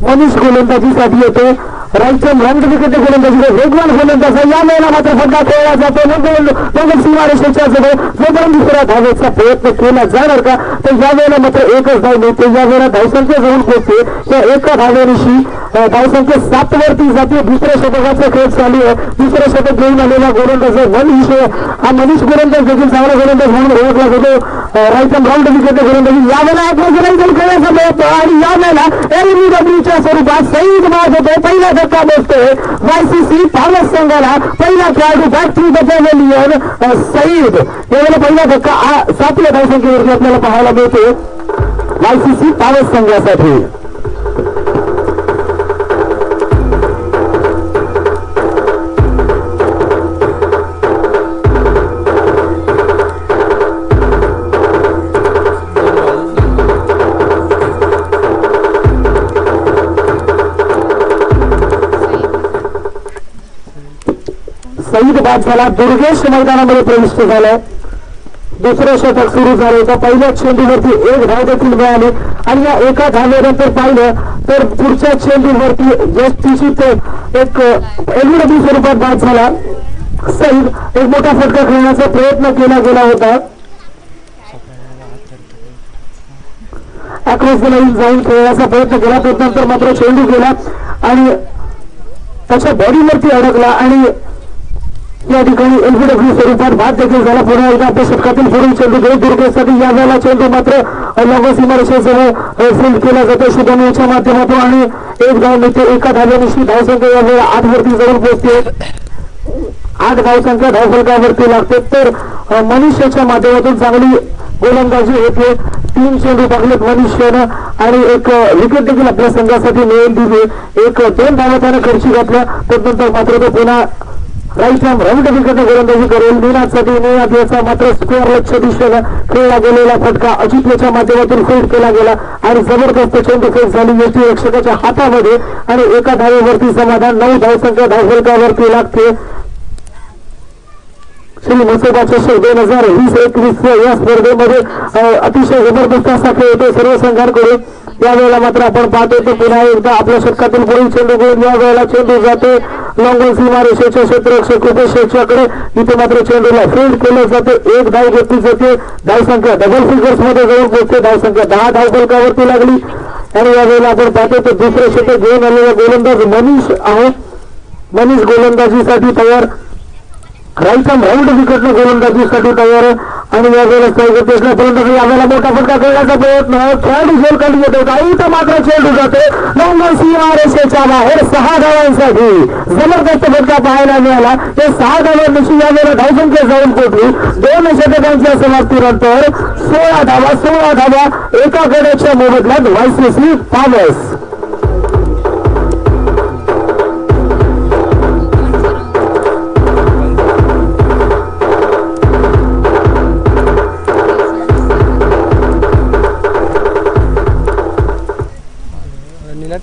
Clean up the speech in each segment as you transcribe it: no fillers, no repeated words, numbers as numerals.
मनीष गोलंदाजीसाठी येतो. राईटच्या रंग विकेट गोलंदाजी वेगवान गोलंदाज या वेळेला मात्र फटका खेळला जातो. नंबर सीमारेषेच्या जवळ जोपर्यंत दुसऱ्या धावेचा प्रयत्न केला जाणार का तर या वेळेला मात्र एकच धाव मिळते. या वेळेला धावसंख्या जवळ पोहोचते. त्या एका धावेनिशी धावसंख्या 7 वरती जाते. दुसऱ्या षटकाचा खेळ चालू आहे. दुसरं षटक घेऊन आलेला गोलंदाज मनीष हा मनीष गोलंदाज देखील चांगला गोलंदाज म्हणून ओळखला जातो. राईटच्या राऊंड विकेट गोलंदाजी या वेळेला खेळण्याचा प्रयत्न आणि या वेळेला LBWच्या स्वरूपात सईद बाद होतो. पहिला धक्का बसतोय YCC पावस संघाला. पहिला खेळाडू back through the pavilion Saeed. यावेळेला पहिला धक्का 7व्या धावसंख्येवरती आपल्याला पाहायला मिळतो YCC पावस संघासाठी. सईद बाद झाला. दुर्गेश मैदानामध्ये प्रविष्ट झालाय. दुसरं षटक सुरू झालं होतं. पहिल्या चेंडूवरती एक धाव देखील मिळाली आणि या एका धावेनंतर पाहिलं तर पुढच्या चेंडूवरती जस्टिशीत एक LBW स्वरूपात बाद झाला. सईद एक मोठा फटका खेळण्याचा प्रयत्न केला गेला होता. अक्रॉस द लाईन जाऊन खेळण्याचा प्रयत्न केला तो नंतर मात्र चेंडू गेला आणि त्याच्या बॉडीवरती अडकला आणि या ठिकाणी LBW स्वरूपात बाद देखील झाला. पुन्हा एकदा आपल्या षटकातील पुढील चेंडू घेऊन दुर्गेशसाठी या वेळेला चेंडू मात्र लॉंग सीमारेषेसह फील्ड केला जातो शुभम याच्या माध्यमातून आणि एक धाव मिळते. एका धावेनिशी धावसंख्या या वेळेला 8 वरती जाऊन पोहोचते. 8 धावसंख्या धावफलकावरती लागते. तर मनीषच्या माध्यमातून चांगली गोलंदाजी होते. 3 चेंडू टाकलेत मनीषनं आणि एक विकेट देखील आपल्या संघासाठी मिळवून दिली. 2 धावा त्यानं खर्ची घातल्या. त्यानंतर मात्र तो पुन्हा राईट हँड राऊंड विकेट गोलंदाजी करेल. निनादसाठी निनाद याचा मात्र स्क्वेअर लक्ष दिशेनं खेळला गेलेला फटका अजित याच्या माध्यमातून फील्ड केला गेला आणि जबरदस्त चेंडू फेक झाली यष्टी रक्षकाच्या हातामध्ये आणि एका धावेवरती समाधान. 9 धावसंख्या धावफलकावरती लागते. श्री म्हसोबा चषक 2020-21 या स्पर्धेमध्ये अतिशय जबरदस्त असा खेळ होतो सर्व संघांकडून. यावेळेला मात्र आपण पाहतो तर पुन्हा एकदा आपल्या षटकातील पुढील चेंडू घेऊन या वेळेला चेंडू जाते लॉंग सीमारेषेच्या क्षेत्ररक्षक रुपेश याच्याकडे. इथे मात्र चेंडूला फील्ड केलं जाते. 1 धाव घेतली जाते. धावसंख्या डबल फिगर्स मध्ये जाऊन पोहोचते. धावसंख्या 10 धावफलकावरती लागली आणि यावेळेला आपण पाहतो तर दुसरे षटक घेऊन आलेला गोलंदाज मनीष आहे. मनीष गोलंदाजीसाठी तयार. राईट हँड राऊंड विकेट गोलंदाजीसाठी तयार आणि यावेळेला फलंदाजी यावेळेला मोठा फटका खेळण्याचा प्रयत्न खेळाडू झेल काढून येतो. इथं मात्र चेंडू जातो लॉंग सीमारेषेच्या बाहेर. 6 धावांसाठी जबरदस्त फटका पाहायला मिळाला. ते 6 धावांशी यावेळेला धावसंख्या जाऊन पोहोचली. 2 षटकांच्या समाप्तीनंतर 16 धावा एका गड्याच्या मोबदल्यात YCC पावस.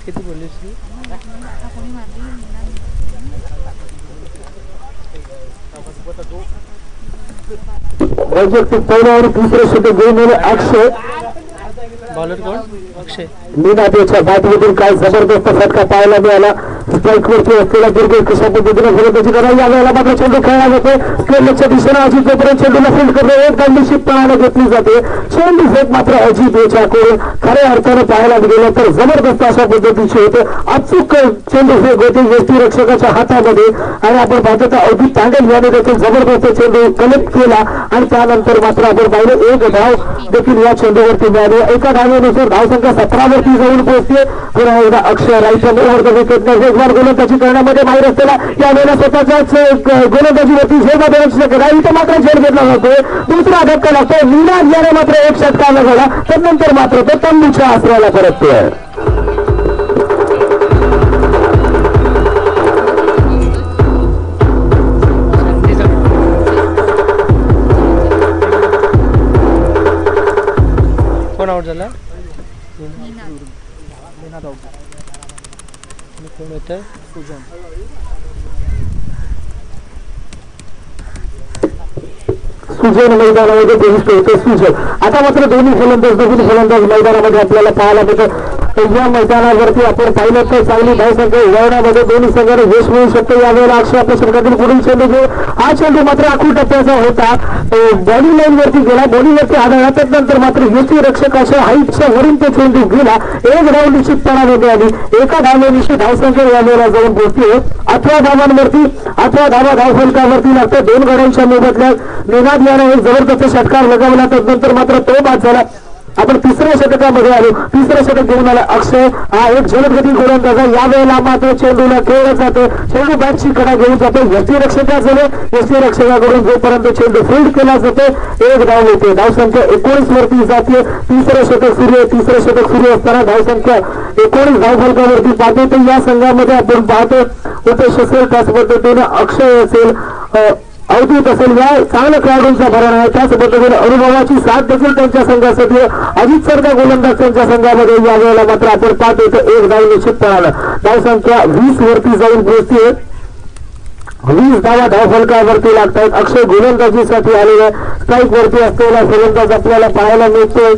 किती बोललीस वैयक्तिक पहिला आणि तिसरे षटक घेऊन अक्षय बॉलर कोण अक्षय निनाद याच्या बॅटमधून काय जबरदस्त फटका पाहायला मिळाला. स्ट्राईक वरती असलेला दुर्गेश कशा पद्धतीने फलंदाजी करायला या वेळेला मात्र चेंडू खेळला जाते. स्क्वेअरच्या दिशेने अजित जोपर्यंत चेंडूला फील्ड करतो. एक धाव पळायला घेतली जाते. चेंडू फेक मात्र अजित याच्याकडून खऱ्या अर्थानं पाहायला गेलं तर जबरदस्त अशा पद्धतीचे होते. अचूक चेंडू फेक होते यष्टी रक्षकाच्या हातामध्ये आणि आपण पाहतो तर अवधूत तांडेल याने देखील जबरदस्त चेंडू कलेक्ट केला आणि त्यानंतर मात्र आपण पाहिलं 1 धाव देखील या चेंडूवरती मिळाली. एका धावेनुसार धावसंख्या 17 वरती जाऊन पोहोचते. पुन्हा एकदा अक्षय राईट हँड विकेट वेगवान गोलंदाजी करण्यामध्ये माहीर असलेला यावेळेला स्वतःच्याच गोलंदाजीवरती झेल राईट मात्र झेल घेतला जातोय. दुसरा धक्का लागतो. निनाद याने मात्र 1 षटका झाला. त्यानंतर मात्र तो तंबूच्या आश्रयाला परततोय. कोण आउट झाला कोण होतं सुजन मैदानामध्ये प्रविष्ट होते. सुजन आता मात्र दोन्ही फलंदाज मैदानामध्ये आपल्याला पाहायला मिळतं. या मैदानावरती आपण पाहिलं तर चांगली धावसंख्या उभारण्यामध्ये दोन्ही संघाने यश मिळू शकतो. यावेळेला अक्षय आपल्या संघातील पुढील चेंडू घेऊ. हा चेंडू मात्र आखूड टप्प्याचा होता, बॉडी लाईन वरती गेला, बॉडीवरती आढळला, त्यानंतर मात्र यष्टी रक्षकाच्या हाईटच्या वरून तो चेंडू गेला. एक धाव निश्चितपणाने मिळाली. एका धावेनिशी धावसंख्या यावेळेला जाऊन पोहोचते 18 धावांवरती. 18 धावा धावफलकावरती लागतो. 2 गड्यांच्या मोबदल्यात निनाद याने एक जबरदस्त षटकार लगावला, त्यानंतर मात्र तो बाद झाला. आपण तिसऱ्या षटकामध्ये आलो. तिसरं षटक घेऊन आला अक्षय. हा एक जलदगती गोलंदाज. यावेळेला मात्र चेंडूला खेळला जातो. चेंडू बॅटची कडा घेऊन जातो. यष्टी रक्षकाकडे, यष्टी रक्षकाकडून जोपर्यंत चेंडू फील्ड केला जातो एक धाव होते. धावसंख्या 19 वरती जाते. तिसरं षटक सुरू असताना धावसंख्या 19 धावफलकावरती पाहतो. तर या संघामध्ये आपण पाहतो उपेश असेल, त्याच पद्धतीने अक्षय असेल, अवधूत असेल, या चांगल्या खेळाडूंचा भरण आहे. त्याच पद्धतीने अनुभवाची साथ देखील त्यांच्या संघासाठी. अजित सरकार गोलंदाज त्यांच्या संघामध्ये यावेळेला मात्र आपण पाहतो तर एक धाव निश्चितपणानं धावसंख्या 20 वरती जाऊन पोहोचते. 20 धावा धावफलकावरती लागतात. अक्षय गोलंदाजीसाठी आलेला स्ट्राईक वरती असलेला फलंदाज आपल्याला पाहायला मिळतोय.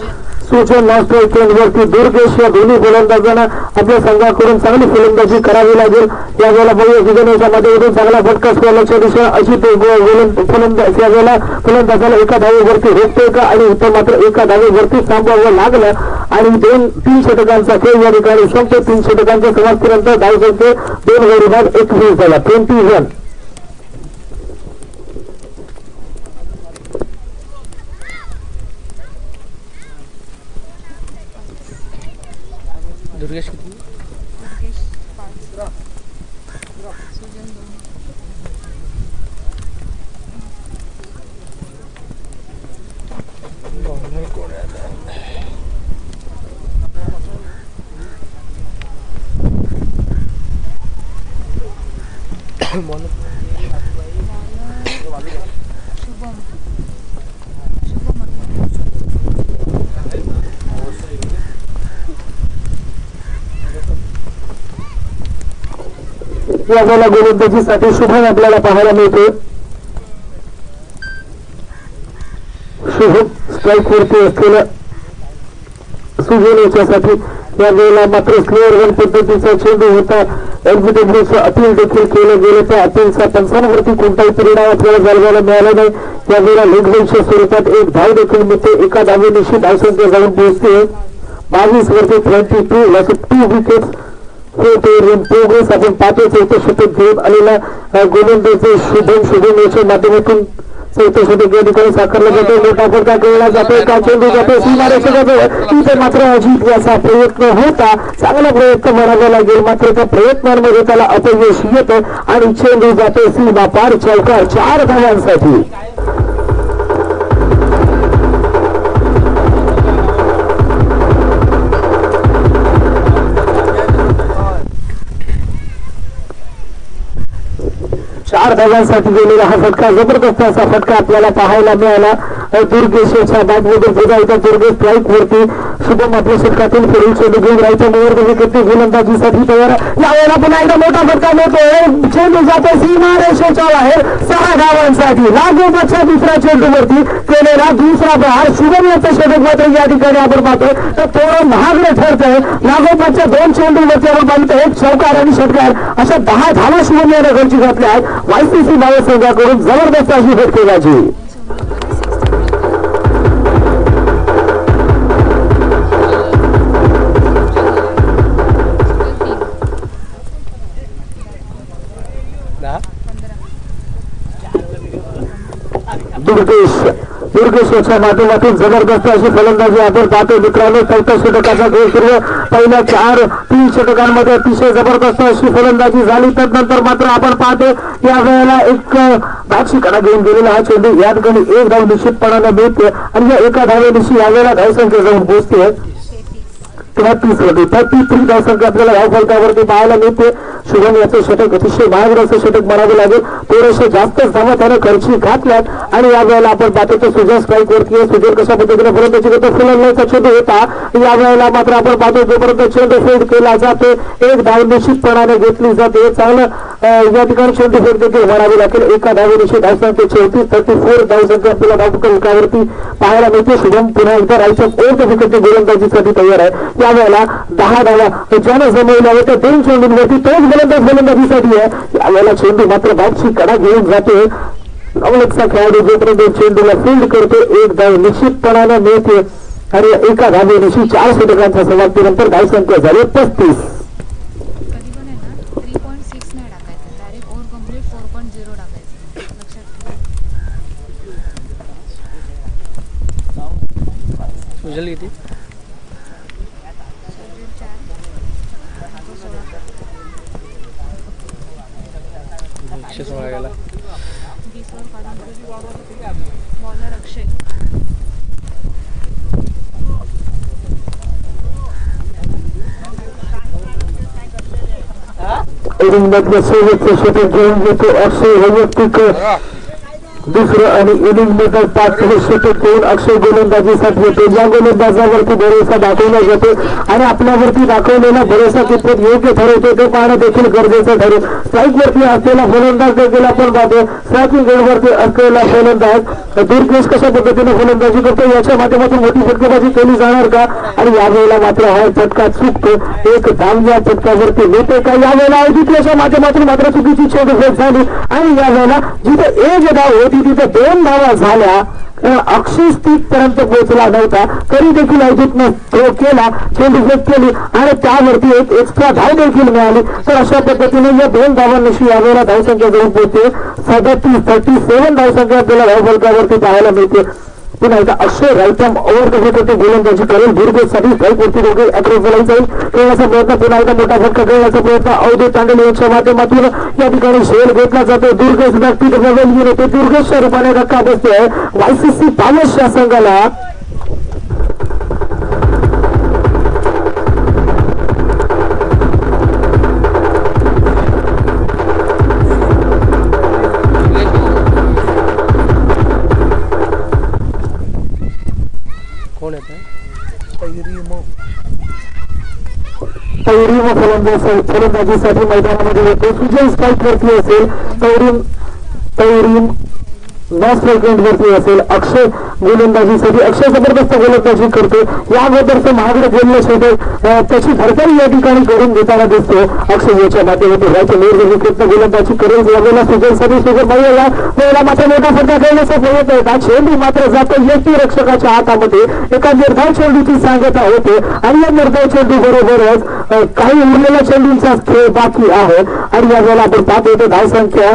सूचन नॉस्ट्राईक वरती दुर्गेश या दोन्ही फलंदाजांना आपल्या संघाकडून चांगली फलंदाजी करावी लागेल. यावेळेला विजनेच्या मध्ये चांगला फटका स्कोरच्या दिशेने अजित फलंदाज यावेळेला फलंदाजाला एका धावेवरती रोखतोय का, आणि इथं मात्र एका धावेवरती थांबवावं लागलं आणि 2-3 षटकांचा खेळ या ठिकाणी संपतो. 3 षटकांच्या समाप्तीनंतर धावसंख्ये 2 विभाग 21 झाला. 21. दुर्गेश किती? यावेळेला गोलंदाजीसाठी शुभम आपल्याला पाहायला मिळतो. शुभम स्ट्राईक वरती असलेला सुजन याच्यासाठी यावेळेला मात्र स्लोअर रन पद्धतीचा चेंडू होता. एलबीडब्ल्यूचं अपील देखील केलं गेलं. त्या अपीलचा पंचांवरती कोणताही परिणाम आपल्याला जाणवायला मिळाला नाही. यावेळेला लेगलाईनच्या स्वरूपात एक धाव देखील मिळते. एका धावेनिशी धावसंख्या जाऊन पोहोचते 22 वरती 22 2 विकेट्स प्रोग्रेस. आपण पाहतो चौथं षटक घेऊन आलेला गोलंदाज शुभम याच्या माध्यमातून चौथं षटक या ठिकाणी साकारलं जातो. मोठा फटका खेळला जातो. का चेंडू जातो सीमारेषेजवळ. इथे मात्र अजित याचा प्रयत्न होता. चांगला प्रयत्न म्हणावा लागेल, मात्र त्या प्रयत्नांमध्ये त्याला अपयश येतं आणि चेंडू जातो सीमा पार चौकार 4 धावांसाठी. चार धावांसाठी गेलेला हा फटका, जबरदस्त असा फटका आपल्याला पाहायला मिळाला. दुर्गेशच्या बॅटमधून पुन्हा एकदा दुर्गेश स्ट्राईक वरती. शुभम आपल्या षटकातील पुढील चेंडू घेऊन राहायचा मोर विकेट गोलंदाजीसाठी तयार. यावेळेला पुन्हा एकदा मोठा फटका मिळतो. चेंडू जातो सीमारेषेच्या बाहेर 6 धावांसाठी. लागोपाठच्या दुसऱ्या चेंडूवरती केलेला दुसरा प्रहार. शुभम याचं षटक मात्र या ठिकाणी आपण पाहतोय तर थोडं महागडे ठरतंय. लागोपाठच्या 2 चेंडूवरती आपण पाहिलं एक चौकार आणि षटकार अशा 10 धावा शुभम याने घरची घातल्या आहेत. वायसीसी भाव संघाकडून जबरदस्त अशी फटकेबाजी. दुर्गेशच्या माध्यमातून जबरदस्त अशी फलंदाजी आपण पाहतो मित्रांनो. चौथ्या षटकाचा खेळ सुरू. पहिल्या 3 षटकांमध्ये अतिशय जबरदस्त अशी फलंदाजी झाली. त्यानंतर मात्र आपण पाहतो या वेळेला एक बॅटची कडा घेऊन गेलेला हा चेंडू या ठिकाणी एक धाव निश्चितपणाने मिळते आणि या एका धावेनिशी यावेळेला धावसंख्या जाऊन पोहोचते 33 वरती. 33 धावसंख्या आपल्याला धाव फलकावरती पाहायला मिळते. शुभम याचं षटक अतिशय महागड असं षटक म्हणावं लागेल. थोडेसे जास्तच धावा त्याने खर्ची घातल्यात आणि या वेळेला आपण पाहतो तर सुजन स्ट्राईक वरती. सुजन कशा पद्धतीने फलंदाजी करतो. फलंदाजीचा चेंडू होता. या वेळेला मात्र आपण पाहतो जोपर्यंत चेंडू फेड केला जातो एक धाव निश्चितपणाने घेतली जाते. चांगलं या ठिकाणी चेंडू फेड देखील म्हणावी लागेल. एका धावेनिशी धावसंख्या 34 धावसंख्या आपल्याला धाव फलकावरती पाहायला मिळते. शुभम पुन्हा एकदा राहायच्या 4 विकेटची गोलंदाजीसाठी तयार आहे. यावेळेला 10 धावा ज्यानं जमवल्या होत्या 2 चेंडूंवरती तोच गोलंदाजीसाठी आहे. यावेळेला चेंडू मात्र बॅटची कडा घेऊन जाते. नवलखचा खेळाडू जोपर्यंत चेंडूला फील्ड करतो 1 धाव निश्चितपणाने मिळते आणि एका धावेनिशी 4 षटकांच्या समाप्तीनंतर धावसंख्या झाली 35. कधी पण आहे ना 3.6 नाही टाकायचं, डायरेक्ट ओव्हर कंप्लीट 4.0 टाकायचं, लक्षात ठेवा. सुजल किती? शेड्यूल 4 तो 16 116 गेला. 20 ओव्हर काढून बॉलर अक्षय. इनिंगमधलं शेवटचं षटक घेऊन येतो अक्षय. वैयक्तिक दुसरं आणि इनिंगमधलं 5वे षटक घेऊन अक्षय गोलंदाजीसाठी येतो. या गोलंदाजावरती भरोसा दाखवला जातो आणि आपल्यावरती दाखवलेला भरोसा कितपत योग्य ठरवतो ते पाहणं देखील गरजेचं ठरेल. स्ट्राईकवरती असलेला गोलंदाज देखील आपण पाहतो. स्ट्रायकिंग एंडवरती असलेला गोलंदाज दुर्गेश कशा पद्धतीने गोलंदाजी करतो याच्या माध्यमातून मोठी फटकेबाजी केली जाणार का आणि यावेळेला मात्र हा फटका चुकतो. एक धाव या फटक्यावरती मिळते का? यावेळेला अवधूतच्या माध्यमातून मात्र चुकीची चेंडू फेक झाली आणि यावेळेला जिथे एक धाव होती तिथे 2 धावा झाल्या. अक्षय पर्यंत पोहोचला नव्हता तरी देखील अवधूतनं थ्रो केला, चेंडू फेक केली आणि त्यावरती एक एक्स्ट्रा धाव देखील मिळाली. तर अशा पद्धतीने या 2 धावांनिशी यावेळेला धावसंख्या जवळ पोहोचते 37 धावसंख्या आपल्याला धावफलकावरती पाहायला मिळते. पुन्हा एकदा अक्षय रायटम ओव्हर द गोलंदाजी करेल. दुर्गेशसाठी स्ट्राईकवरती दोघे अक्रॉस जाईल खेळण्याचा प्रयत्न, पुन्हा एकदा मोठा फटका खेळण्याचा प्रयत्न अवधूत तांडे यांच्या माध्यमातून या ठिकाणी शेल घेतला जातो. दुर्गेश व्यक्ती ते दुर्गेशच्या रूपाने धक्का बसतोय वायसीसी पावस या संघाला. कोण येत? तैरीम फलंदाजीसाठी मैदानामध्ये येतो. सुजय स्ट्राईक वरती असेल, तैरीम नॉन स्ट्राईक वरती असेल. अक्षय गोलंदाजीसाठी, अक्षय जबरदस्त गोलंदाजी करतो. याबद्दलचं महागडे गेलेलं षटक त्याची भरपाई या ठिकाणी करून घेताना दिसतो. अक्षय याच्या माध्यमातून राज्य निर्गमित गोलंदाजी करेल. यावेळेला सुजयसाठी वेळेला मात्र मोठा फटका खेळण्याचा प्रयत्न होता. चेंडू मात्र जातो यष्टी रक्षकाच्या हातामध्ये. एका निर्धाव चेंडूची सांगता होते आणि या निर्धाव चेंडू बरोबरच काही उरलेल्या चेंडूंचा खेळ बाकी आहे आणि यावेळेला आपण पाहतो होतो धावसंख्या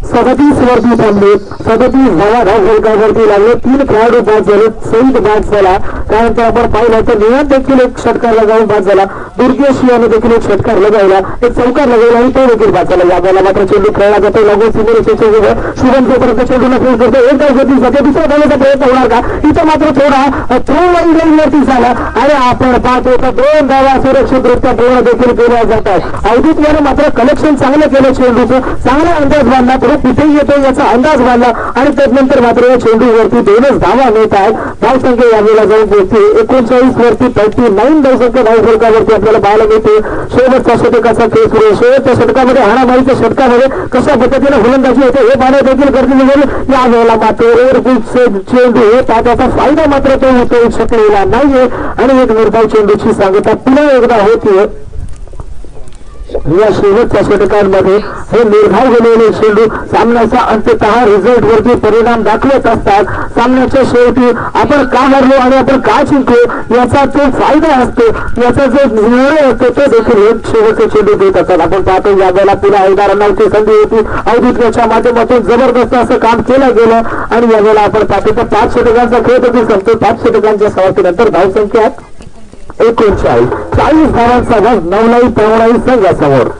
37 वरती थांबले. 37 धावा धावफलकावरती लागले. 3 खेळाडू बाद झाले. सईद बाद झाला. त्यानंतर आपण पाहिलं तर नियम देखील एक षटकार लगावून बाद झाला. दुर्गेश याने देखील एक षटकार लगावला, एक चौकार लगावला आणि तो देखील बाद झाला. यावेळेला मात्र चेंडू खेळला जातो लागून सिनेरेचे शुभम जोपर्यंत चेंडूला फेस करतो. एक धाव गती जाते. दुसरा धावण्याचा प्रयत्न होणार का? इथं मात्र थोडा थ्रो लाईन वरती झाला आणि आपण पाहतो तर 2 धावा सुरक्षितरित्या पूर्ण देखील केल्या जातात. अवधूत याने मात्र कलेक्शन चांगलं केलं चेंडूचं, चांगला अंदाज बांधला, थोडं कुठे येतो याचा अंदाज बांधला आणि त्यानंतर मात्र या चेंडूवरती 2च धावा मिळतात. धावसंख्या यावेळेला जाऊन पोहोचते 39 वरती 39 धावसंख्या धावफलकावरती आपल्याला पाहायला मिळते. शेवटच्या षटकाचा खेळ सुरू आहे. शेवटच्या षटकामध्ये हाणामारीच्या षटकामध्ये कशा पद्धतीने गोलंदाजी होते हे पाहणं देखील गरजेचं होईल. यावेळेला मात्र ओव्हरपिच चेंडू होता, त्याचा फायदा मात्र तो उचलू शकलेला नाहीये आणि एक निर्धाव चेंडूची सांगता पुन्हा एकदा होतीये. या शेवटच्या षटकांमध्ये हे निर्धाव झालेले चेंडू सामन्याचा अंततः रिझल्ट वरती परिणाम दाखवत असतात. सामन्याच्या शेवटी आपण का हरलो आणि आपण का जिंकलो याचा जो फायदा असतो, याचा जो निर्णय असतो तो देखील एक शेवटचे चेंडू देत असतात. आपण पाहतो यावेळेला पुन्हा एकदा रनआउटची संधी होती. अवधूतच्या माध्यमातून जबरदस्त असं काम केलं गेलं आणि यावेळेला आपण पाहतो तर 5 षटकांचा खेळ देखील संपतो. 5 षटकांच्या समाप्तीनंतर धावसंख्या 39, 40 धावांचा भाग नवलाई तरुणाई संघासमोर.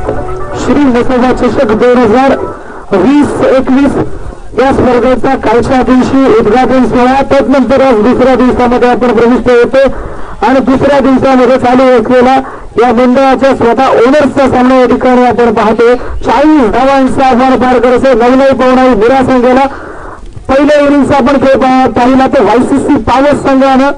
श्री नसोबा चषक 2020-21 या स्पर्धेचा कालच्या दिवशी उद्घाटन सोहळा, तदनंतर आज दुसऱ्या दिवसामध्ये आपण प्रविष्ट होतो आणि दुसऱ्या दिवसामध्ये चालू असलेला या मंडळाच्या स्वतः ओनर्सचा सामना या ठिकाणी आपण पाहतो. 40 धावांचा आव्हान पार करायचं. 9 पवनाई मिरा संघाला पहिल्या इनिंगचा आपण खेळ पाहिला तर वायसीसी पावस संघानं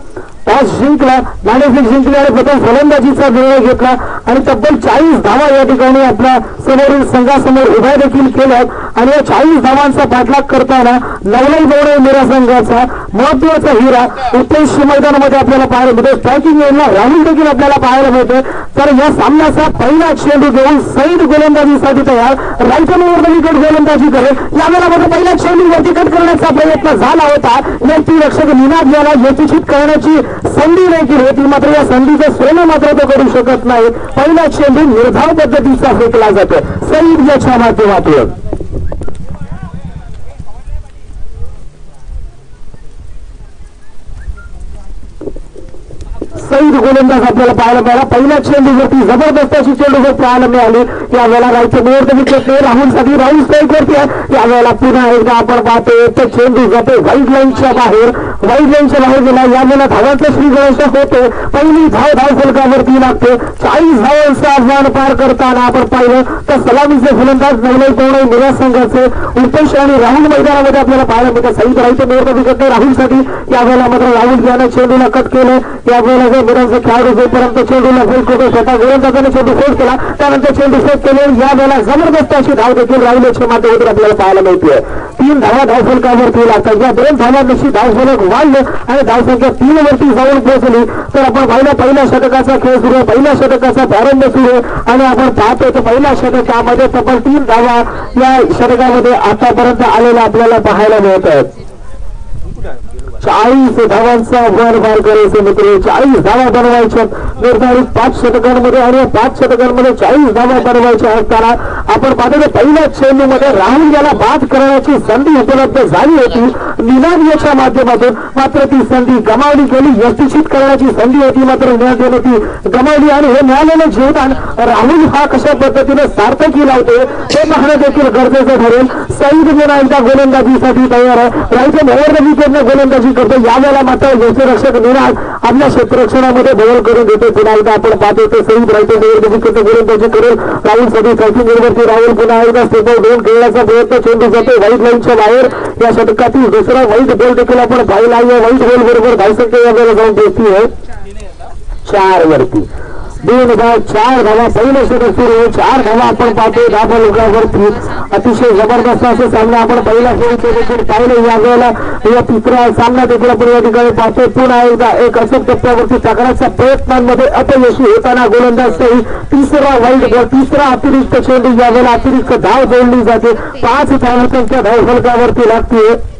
टॉस जिंकला, नाणेफेक जिंकली आणि प्रथम फलंदाजीचा निर्णय घेतला आणि तब्बल 40 धावा या ठिकाणी आपल्या समोरील संघासमोर उभ्या देखील केल्यात आणि या 40 धावांचा पाठलाग करताना नवलाई बवणे मिरा संघाचा महत्वाचा हिरा उत्तेज मैदानामध्ये आपल्याला पाहायला मिळतो. स्ट्रायकिंग एंडला राहुल देखील आपल्याला पाहायला मिळतोय. तर या सामन्याचा पहिला चेंडू घेऊन सईद गोलंदाजीसाठी तयार, रायफलवर विकेट गोलंदाजी करेल. यावेळेला मात्र पहिल्या चेंडूवरती कट करण्याचा प्रयत्न झाला होता. यष्टीरक्षक निनाद याला यशस्वी करण्याची संधी देखील होती, मात्र या संधीचं सोनं मात्र तो करू शकत नाही. पहिला चेंडू निर्धाव पद्धतीचा फेकला जातो सईद याच्या माध्यमातून. सईद गोलंदाज आपल्याला पाहायला मिळाला. पहिल्या चेंडूवरती जबरदस्त अशी चेंडूवर पाहायला मिळाली. यावेळेला रायचं मोर विकेट राहुलसाठी, राहुल स्ट्राईक वरती आहे. यावेळेला पुन्हा एकदा आपण पाहतोय तर चेंडू जातो व्हाईट लाईनच्या बाहेर, व्हाईट लाईनच्या बाहेर गेला. यावेळेला धावांचा श्रीगणेश होतो. पहिली धाव फलकावरती लागते. 40 धावांचं आव्हान पार करताना आपण पाहिलं तर सलामीचे फलंदाज नवलाई पवनाई मिरा संघाचे उपेश आणि राहुल मैदानामध्ये आपल्याला पाहायला मिळतं. सईद रायचं मोर विकेट राहुलसाठी. यावेळेला मात्र राहुल यानं चेंडूला कट केलं. यावेळेला मिरांचा खेळाडू जोपर्यंत चेंडूला फेक करतो, स्वतः गोलंदाजाने चेंडू फेक केला, त्यानंतर चेंडू फेक केले. यावेळेला जबरदस्त अशी धाव देखील राहुल याच्या माध्यमातून आपल्याला पाहायला मिळते. 3 धावा धावफलकावरती लागतात. या 2 धावांशी धावफलक वाढलं आणि धावसंख्या 3 वरती जाऊन पोहोचली. तर आपण पाहिलं पहिल्या षटकाचा खेळ सुरू आहे, पहिल्या षटकाचा प्रारंभ सुरू आहे आणि आपण पाहतोय तर पहिल्या षटकामध्ये तब्बल 3 धावा या षटकामध्ये आतापर्यंत आलेल्या आपल्याला पाहायला मिळत आहेत. 40 धावांचा आव्हान पार करायचं मित्र. 40 धावा बनवायच्या निर्धारित 5 षटकांमध्ये आणि या 5 षटकांमध्ये 40 धावा बनवायच्या असताना आपण पाहतो पहिल्या चेंडूमध्ये राहुल याला बाद करण्याची संधी उपलब्ध झाली होती निनाद याच्या माध्यमातून, मात्र ती संधी गमावली गेली. यशस्वी करण्याची संधी होती मात्र निनादने ती गमावली आणि हे मिळालेलं जीवदान राहुल हा कशा पद्धतीने सार्थकी लावतो हे पाहणं देखील गरजेचं ठरेल. सईद पुन्हा एकदा गोलंदाजीसाठी तयार आहे. रायचं मोहर विकेटने गोलंदाजी करतो. यावेळेला मात्र यष्टीरक्षक निनाद आपल्या क्षेत्ररक्षणामध्ये बदल करून देतो. पुन्हा एकदा आपण पाहतो ते सईद रायचं मोहर विकेट गोलंदाजी करेल. राहुल साठी ट्रॅकिंग वरती राहुल पुन्हा एकदा स्टेपआउट देऊन खेळण्याचा प्रयत्न. चेंडू जातो व्हाईट लाईनच्या बाहेर. या षटकातील दुसरा व्हाईट बॉल देखील आपण पाहिला आहे. व्हाईट बॉल बरोबर धावसंख्या यावेळेला जाऊन पोहोचली आहे 4 वरती. 2 धावा 4 धावा पहिलं षटक सुरू आहे. 4 धावा आपण पाहतोय धावफलकावरती. अतिशय जबरदस्त असे सामने आपण पहिल्या फेरीचे देखील पाहिले. यावेळेला या तिसरा सामना देखील आपण या ठिकाणी पाहतोय. पुन्हा एकदा एक अचूक टप्प्यावरती टाकण्याच्या प्रयत्नांमध्ये अपयशी होताना गोलंदाज सही. तिसरा व्हाईट बॉल, तिसरा अतिरिक्त चेंडू. यावेळेला अतिरिक्त धाव जोडली जाते. 5 धावांच्या धावफलकावरती लागते.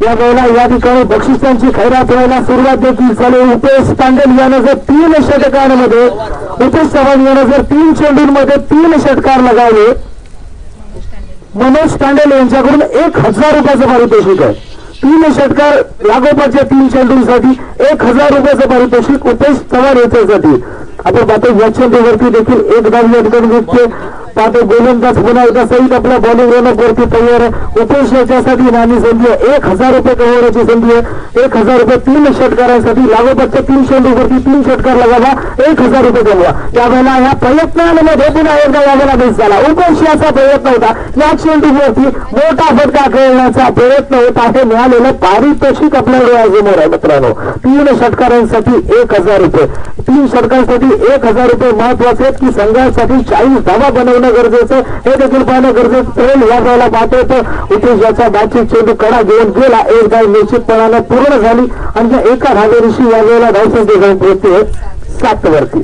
या वेळेला या ठिकाणी बक्षिसांची खैरात व्हायला सुरुवात देखील झाली. उपेश पांडेल यानं जर 3 षटकांमध्ये, उपेश चव्हाण यानं जर 3 चेंडूंमध्ये 3 षटकार लगावले, मनोज पांडेल यांच्याकडून 1000 रुपयाचं पारितोषिक आहे. 3 षटकार लागोपाठच्या 3 चेंडूंसाठी 1000 रुपयाचं पारितोषिक उपेश चव्हाण याच्यासाठी. आपण पाहतो या चेंडूवरती देखील 1 धाव या ठिकाणी निघते. पाहतो गोलंदाज पुन्हा एकदा सहित आपल्या बॉलिंग रनअपवरती तयार आहे. उपेश याच्यासाठी नाणी संधी आहे. 1000 रुपये कमवण्याची संधी आहे. 1000 रुपये 3 षटकारांसाठी. लागोपाठच्या 3 चेंडूवरती 3 षटकार लगावा, 1000 रुपये कमवा. यावेळेला या प्रयत्नांमध्ये पुन्हा एकदा यावेळेला मिस झाला. उपेश याचा प्रयत्न होता या चेंडूवरती मोठा फटका खेळण्याचा प्रयत्न होता. हे मिळालेलं पारितोषिक आपल्या डोळ्यासमोर आहे मित्रांनो. 3 षटकारांसाठी 1000 रुपये. 3 षटकांसाठी 1000 रुपये महत्वाचे आहेत की संघासाठी 40 धावा बनवणं गरजेचं हे देखील पाहणं गरजेचं ठरेल. या वेळेला पाहतोय तर उपेश याचा बॅटची चेंडू कडा घेऊन गेला. 1 धाव निश्चितपणाने पूर्ण झाली आणि त्या एका धावेविषयी या वेळेला धावसंख्या जाऊन पोहोचते 7 वरती.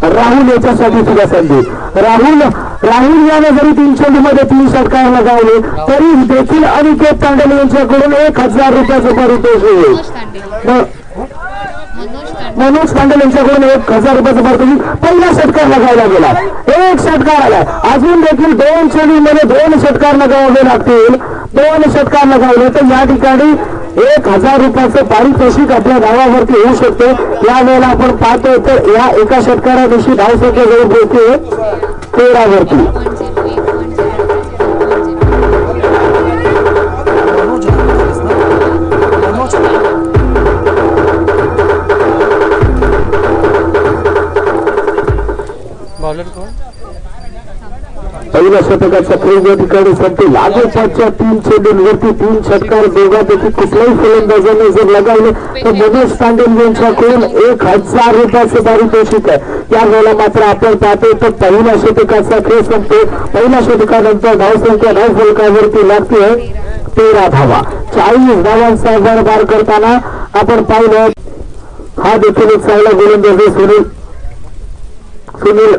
राहुल याच्यासाठी सुद्धा संधी. राहुल याने जरी 3 चेंडूमध्ये 3 षटकार लगावले तरी देखील अनिकेत तांडेल यांच्याकडून 1000 रुपयाचं पारितोषिक. मनोज तांडेल यांच्याकडून 1000 रुपयाचं पारितोषिक. पहिला षटकार लगावला गेला, एक षटकार आला. अजून देखील 2 चेंडूमध्ये 2 षटकार लगावे लागतील. 2 षटकार लगावले तर या ठिकाणी 1000 रुपयाचं पारितोषिक आपल्या गावावरती होऊ शकते. या वेळेला आपण पाहतोय तर या एका षटकारादिवशी धावसंख्या जवळ पोहोचते 13 वरती. बॉलर कोण? पहिल्या षटकाच्या क्रीज या ठिकाणी संपते. लागोपाठच्या 3 चेंडूंवरती 3 षटकार दोघांपैकी कुठल्याही फलंदाजाने जर लगावले तर मनोज तांडेल यांच्याकडून 1000 रुपयाचे पारितोषिक आहे. या वेळेला मात्र आपण पाहतो तर पहिल्या षटकाचा खेळ संपतो. पहिल्या षटकानंतर धावसंख्या धावफलकावरती लागते 13 धावा. 40 धावांचा आभार पार करताना आपण पाहिलं. हा देखील एक चांगला गोलंदाज सुनील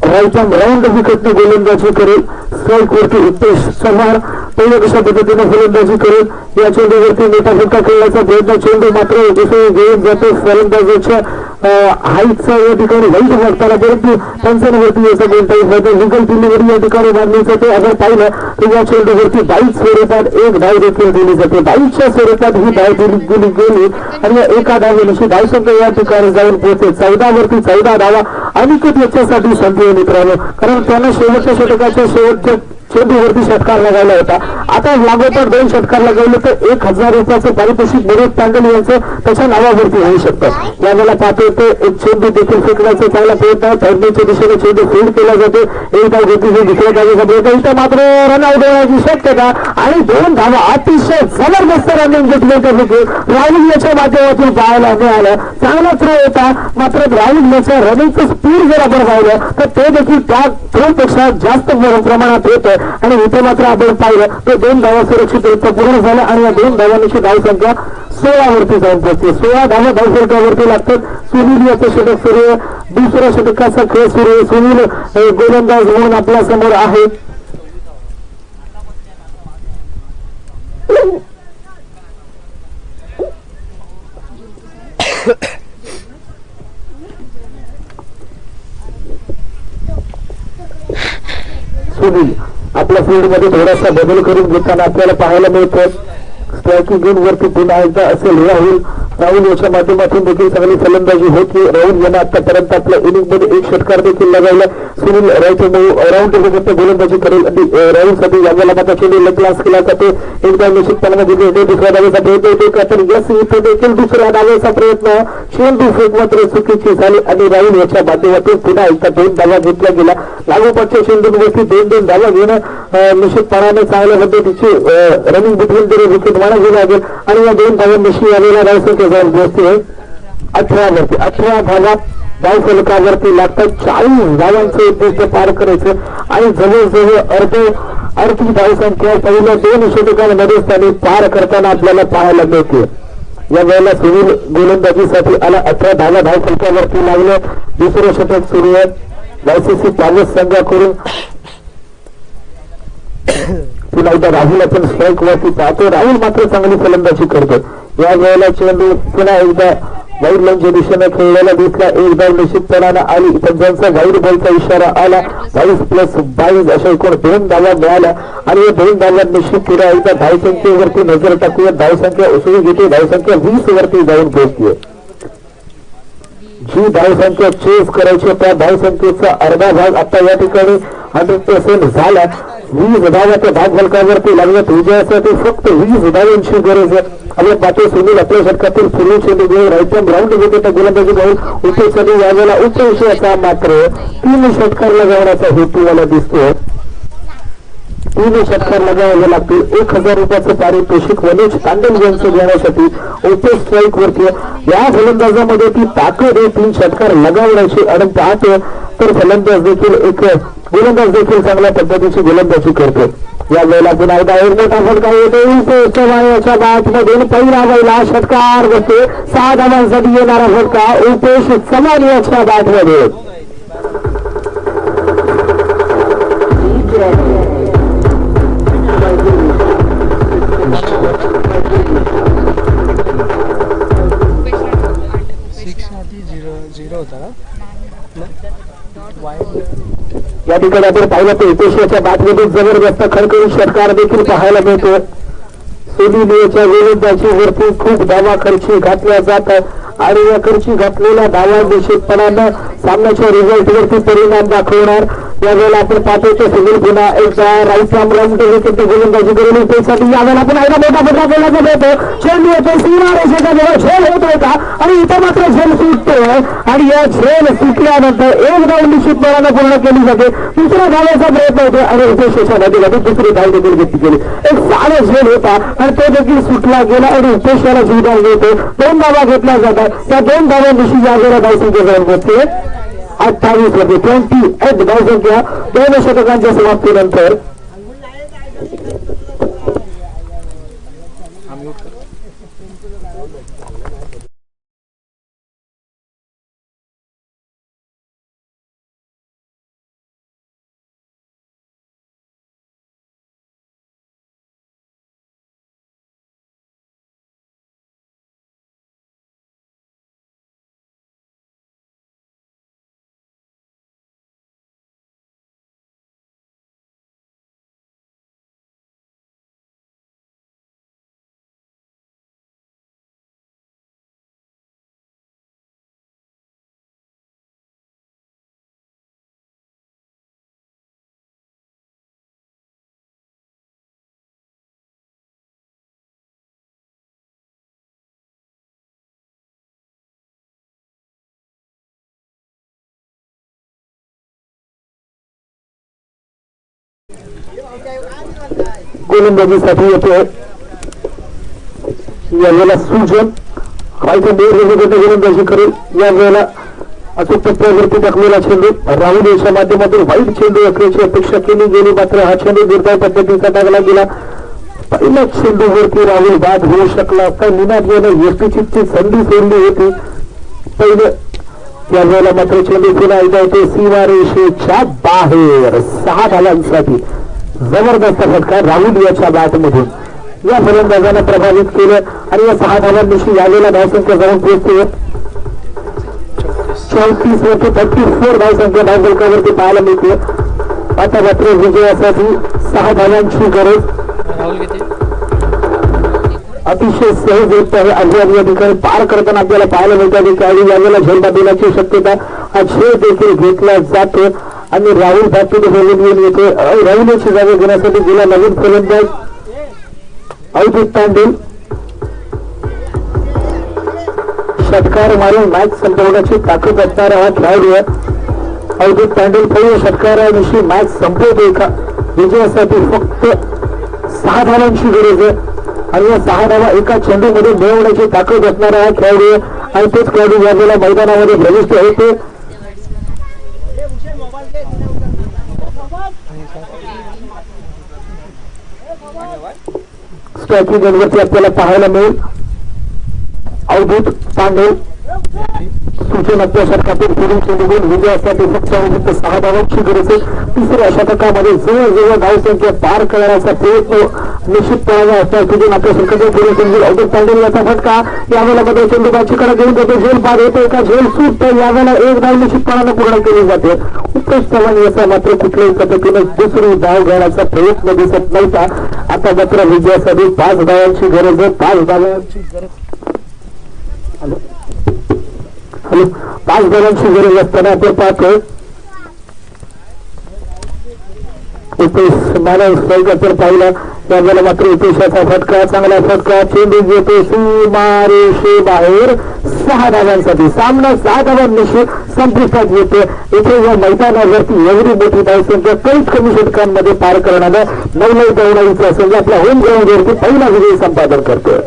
रायचम राऊंड विकेटने गोलंदाजी करेल. स्ट्राईक वरती हितेश चव्हाण पहिल्या कशा पद्धतीने फलंदाजी करेल. या चेंडूवरती मोठा फटका खेळण्याचा प्रयत्न, चेंडू मात्र दुसरे घेऊन जातो फलंदाजाच्या हाईटचा या ठिकाणी वाईट वागताना, परंतु पंचांवरती याचा कोणताही फायदा लिगल पिल्लीवरती या ठिकाणी मारली जाते. अगर पाहिलं तर या चेंडूवरती 22 स्वरूपात 1 धाव देखील दिली जाते. 22च्या स्वरूपात ही धाव दिली गेली आणि या एका धावेनिशी धावसंख्या या ठिकाणी जाऊन पोहोचते 14 वरती 14 धावा. अनिकेत याच्यासाठी संधी आहे मित्रांनो, कारण त्यानं शेवटच्या षटकाच्या शेवटच्या चेंडूवरती षटकार लगावला होता. आता लागोपाठ 2 षटकार लगावले तर 1000 रुपयाचं पारितोषिक मनोज तांडेल यांचं त्याच्या नावावरती होऊ शकतं. यावेळेला पाहतो तो एक चेंडू देखील फेकण्याचा चांगला प्रयत्न, थर्डच्या दिशेने चेंडू फील्ड केला जातो. एक धाव घेतली दुसऱ्या धावेचा प्रयत्न, इथं मात्र रनआउट होण्याची शक्यता आणि 2 धावा. अतिशय जबरदस्त रनिंग घेतल्यापैकी राहुल याच्या माध्यमातून पाहायला मिळालं. चांगला थ्रो होता, मात्र राहुल याच्या रनिंगचं स्पीड जर आपण पाहिलं तर ते देखील त्या थ्रोपेक्षा जास्त प्रमाणात होतं आणि इथे मात्र आपण पाहिलं तर 2 धावा सुरक्षितरित्या पूर्ण झाल्या आणि या 2 धावांची धावसंख्या 16 वरती जाऊन पोहोचते. 16 धावा धावसंख्यावरती लागतात. सुनील याचं षटक सुरू आहे, दुसऱ्या षटकाचा खेळ सुरू आहे. सुनील गोलंदाज म्हणून आपल्या समोर आहे. सुनील आपल्या फील्ड मध्ये थोडासा बदल करून घेताना आपल्याला पाहायला मिळतं. स्ट्रायकिंग गेम वरती पुन्हा एकदा असेल राहुल याच्या माध्यमातून देखील चांगली फलंदाजी होती. राहुल यानं आतापर्यंत आपल्या इनिंग मध्ये 1 षटकार देखील लगावला. सुनील राऊंड गोलंदाजी करेल आणि राहुलसाठी यावेळेला मात्र चेंडू क्लास केला जातो. एकदा निश्चितपणे दिली होते, दुसऱ्या धावेचा प्रयत्न होतो तर यस इथे देखील दुसऱ्या धावेचा प्रयत्न, चेंडू फेक मात्र चुकीची झाली आणि राहुल याच्या माध्यमातून पुन्हा एकदा 2 धावा घेतल्या गेल्या. लागोपाठच्या चेंडूवरती 2 धावा घेणं निश्चितपणाने चांगल्या पद्धतीची रनिंग बिटवीन तरी विकेट मारावी लागेल आणि या 2 धावांविषयी यावेळेला धावसंख्या जाऊन पोहोचते 18 वरती. 18 धावा धावफलकावरती लागतात. 40 धावांचं उद्दिष्ट पार करायचं आणि जवळजवळ अर्धी धावसंख्या पहिल्या 2 षटकांमध्ये त्यांनी पार करताना आपल्याला पाहायला मिळते. या वेळेला सुनील गोलंदाजीसाठी आला. 18 धावा धावफलकावरती लागले. दुसरं षटक सुरू आहे. YCC पावस संघाकडून पुन्हा एकदा राहुल आपण स्ट्राईक वरती पाहतो. राहुल मात्र चांगली फलंदाजी करतो. या वेळेला चेंडू पुन्हा एकदा वाईड लाईनच्या दिशेने खेळलेला दिसला. 1 धाव निश्चितपणाने आली. पंचांचा वाईड बॉलचा इशारा आला. 22+22 अशा एकूण 2 धावा मिळाल्या आणि या 2 धावांनिश्चित पुन्हा एकदा धावसंख्येवरती नजर टाकूया. धावसंख्या उसळी घेते. धावसंख्या 20 वरती जाऊन पोहोचते. जी धावसंख्या चेस करायची त्या धावसंख्येचा अर्धा भाग आता या ठिकाणी 100% झाला. 20 धावाच्या भागफलकावरती लागल्यात. विजयासाठी फक्त 20 धावांची गरज आहे. आणि पाठी सुनील आपल्या षटकातील पूर्वी चेंडू घेऊन रायटम राऊंड घेते गोलंदाजी घेऊन उपेक्षाने यावेळेला उपेक्षाचा मात्र 3 षटकार लगावण्याचा हेतू मला दिसतो. 3 षटकार लगावावे लागतील. 1000 रुपयाचं पारितोषिक मनोज तांडेल यांचं घेण्यासाठी ओपे स्ट्राईक वरती. या फलंदाजामध्ये ती ताकद आहे 3 षटकार लगावण्याची आणि पाहतो तर फलंदाज देखील गोलंदाज देखील चांगल्या पद्धतीची गोलंदाजी करतो. या वेळेला पुन्हा एकदा एक मोठा फटका येतो. याच्या बॅटमधून पहिला पहिला षटकार बसतो. 6 धावांसाठी येणारा फटका उपेश चव्हाण याच्या बॅटमध्ये. होता ना. या ठिकाणी आपण पाहिलं तर एशियाच्या बातमीतून जबरदस्त खडखडी षटकार देखील पाहायला मिळतो. सोलिनियाच्या गोलंदाजी वरती खूप धावा खर्ची घातल्या जातात आणि या खर्ची घातलेल्या धावा निश्चितपणानं सामन्याच्या रिझल्ट वरती परिणाम दाखवणार. यावेळेला आपण पाहतो तर सुनील पुन्हा एकदा राईट आर्म राऊंड गोलंदाजी करून त्यासाठी यावेळेला आपण आयला मोठा बदला केला जातो. चेंडू येतो सीमा रेषेच्या जवळ झेल होतोय का आणि इथं मात्र झेल सुटतोय आणि या झेल सुटल्यानंतर एक धाव निश्चितपणानं पूर्ण केली जाते. दुसऱ्या धावाचा प्रयत्न होतो आणि उपेशेच्या नदीला दुसरी धाव देखील घेतली गेली. एक साधा झेल होता आणि तो देखील सुटला गेला आणि उपेशाला जीवदान घेतो. 2 धावा घेतल्या जातात. त्या 2 धावांविषयी यावेळेला धावसंख्या जाऊन होते 28 मध्ये 28 धावसंख्या 2 षटकांच्या समाप्तीनंतर. गोलंदाजीसाठी येतोय यावेळेला सुजन गोलंदाजी करेल. यावेळेला अचूक टप्प्यावरती टाकलेला चेंडू राहुल याच्या माध्यमातून वाईट चेंडू असल्याची अपेक्षा केली गेली मात्र हा चेंडू दुर्दैव पद्धतीचा टाकला गेला. पहिल्या चेंडूवरती राहुल बाद होऊ शकला असता. निनाद यानं यष्टीची संधी सोडली होती पहिलं. यावेळेला मात्र चेंडू पुन्हा एकदा येतो सीमा रेषेच्या बाहेर 6 धावांसाठी. जबरदस्त फटका राहुल याच्या बॅटमधून या फलंदाजानं प्रभावित केलं आणि या 6 धावांविषयी यावेळेला धावसंख्या जाऊन पोहोचते 34 वरती 34 धावसंख्या धावफलकावरती पाहायला मिळते. आता मात्र विजयासाठी 6 धावांची गरज. अतिशय सहज होत आहे. अभियान या ठिकाणी पार करताना आपल्याला पाहायला मिळतात त्यावेळी यावेळेला झेल देण्याची शक्यता हा झेल देखील घेतला जातो आणि राहुल बाकीने बोलून येते. राहुल याची जागा घेण्यासाठी गेला नवीन फलंदाज अवधूत तांडेल. षटकार मारून मॅच संपवण्याची ताकद असणारा हा खेळाडू आहे. अवधूत तांडेल पहिल्या षटकाराविषयी मॅच संपवतोय का. विजयासाठी फक्त 6 धावांची गरज आहे आणि या 6 धावा एका चेंडूमध्ये मिळवण्याची ताकद असणारा हा खेळाडू आहे आणि तोच खेळाडू यावेळेला मैदानामध्ये प्रविष्ट होते. स्ट्रायकिंग एंडवरती आपल्याला पाहायला मिळेल अवधूत तांडेल. सूचना आपल्या षटकातून पुढील चेंडूवरून विजयासाठी फक्त 6 धावांची गरज आहे. तिसऱ्या षटकामध्ये जवळजवळ धावसंख्या पार करण्याचा प्रयत्न निश्चितपणे असणार. तिथून आपल्या षटकातून पुढील चेंडू अवधूत तांडेल याचा फटका. यावेळेला मध्ये चेंडू बाचीकडे घेऊन जातो. झेल बाद होतोय का झेल सुटतो. यावेळेला 1 धाव निश्चितपणानं पूर्ण केली जाते. उपेश चव्हाण याचा मात्र कुठल्याही पद्धतीने दुसरी धाव घेण्याचा प्रयत्न दिसत नव्हता. आता मात्र विजयासाठी 5 धावांची गरज आहे. 5 धावांची गरज 5 धावांची गरज असताना आपण पाहतोय उपेश मानव स्ट्रायकर पाहिला. यावेळेला मात्र उपेशाचा फटका चांगला फटका. चेंडू घेतो सीमारेषे बाहेर 6 धावांसाठी. सामना 6 धावांनिशी संपुष्टात येतो. इथे या मैदानावरती एवढी मोठी धावसंख्या कमीत कमी षटकांमध्ये पार करणारा 9 धावणारीचा संघ आपल्या होम ग्राउंडवरती पहिला विजय संपादन करतोय.